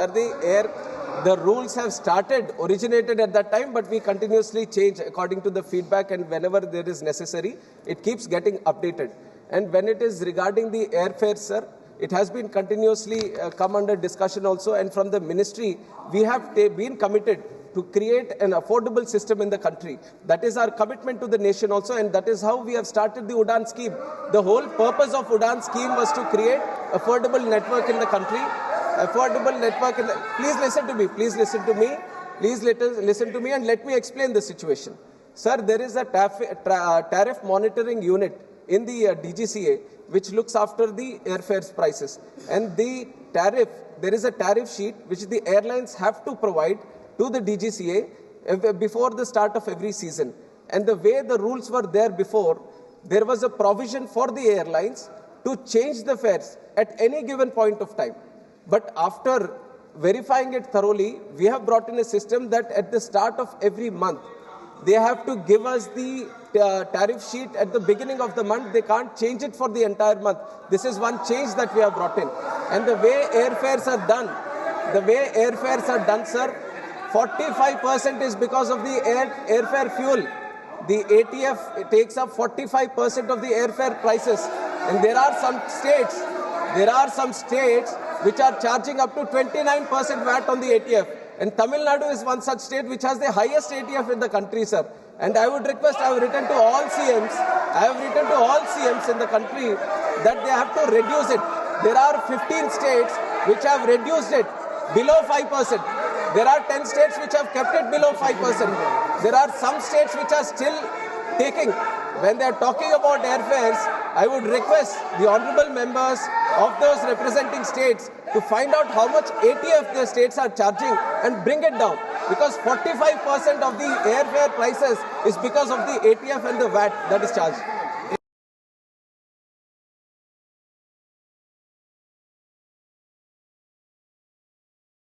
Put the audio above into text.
The rules have originated at that time, but we continuously change according to the feedback, and whenever there is necessary, it keeps getting updated. And when it is regarding the airfare, sir, it has been continuously come under discussion also, and from the ministry, we have been committed to create an affordable system in the country. That is our commitment to the nation also, and that is how we have started the UDAN scheme. The whole purpose of UDAN scheme was to create affordable network in the country. Affordable network. Please listen to me. Please listen to me. Please listen to me and let me explain the situation. Sir, there is a tariff monitoring unit in the DGCA which looks after the airfares prices. And the tariff, there is a tariff sheet which the airlines have to provide to the DGCA before the start of every season. And the way the rules were there before, there was a provision for the airlines to change the fares at any given point of time. But after verifying it thoroughly, we have brought in a system that at the start of every month, they have to give us the tariff sheet at the beginning of the month. They can't change it for the entire month. This is one change that we have brought in. And the way airfares are done, sir, 45% is because of the airfare fuel. The ATF takes up 45% of the airfare prices. And there are some states which are charging up to 29% VAT on the ATF. And Tamil Nadu is one such state which has the highest ATF in the country, sir. And I would request, I have written to all CMs in the country that they have to reduce it. There are 15 states which have reduced it below 5%. There are 10 states which have kept it below 5%. There are some states which are still taking. When they are talking about airfares, I would request the honorable members of those representing states to find out how much ATF the states are charging and bring it down. Because 45% of the airfare prices is because of the ATF and the VAT that is charged.